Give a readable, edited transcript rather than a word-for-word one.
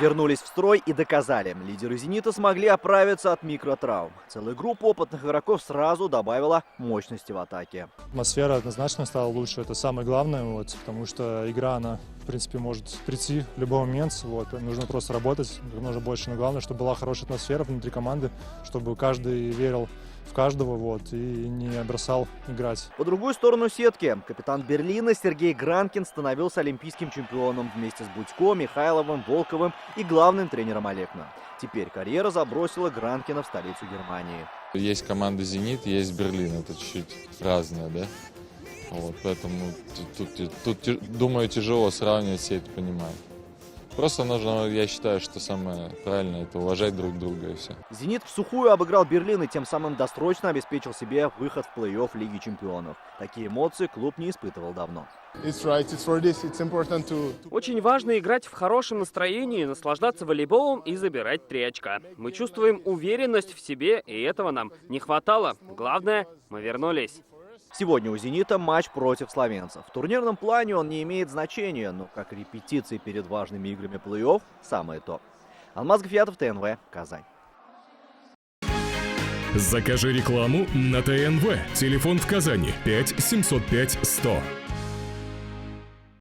Вернулись в строй и доказали. Лидеры «Зенита» смогли оправиться от микротравм. Целая группа опытных игроков сразу добавила мощности в атаке. Атмосфера однозначно стала лучше, это самое главное, потому что игра, она, в принципе, может прийти в любой момент. Нужно просто работать, как можно больше. Но главное, чтобы была хорошая атмосфера внутри команды, чтобы каждый верил в каждого и не бросал играть. По другую сторону сетки капитан Берлина Сергей Гранкин становился олимпийским чемпионом вместе с Будько, Михайловым, Волковым и главным тренером Олекна. Теперь карьера забросила Гранкина в столицу Германии. Есть команда «Зенит», есть «Берлин». Это чуть-чуть разное, да? Поэтому тут, думаю, тяжело сравнивать, все это понимают. Просто нужно, я считаю, что самое правильное – это уважать друг друга и все. «Зенит» всухую обыграл Берлин и тем самым досрочно обеспечил себе выход в плей-офф Лиги чемпионов. Такие эмоции клуб не испытывал давно. Очень важно играть в хорошем настроении, наслаждаться волейболом и забирать 3 очка. Мы чувствуем уверенность в себе, и этого нам не хватало. Главное, мы вернулись. Сегодня у «Зенита» матч против словенцев. В турнирном плане он не имеет значения, но как репетиции перед важными играми плей-офф – самое то. Алмаз Гафиятов, ТНВ, Казань. Закажи рекламу на ТНВ. Телефон в Казани 5 705 100.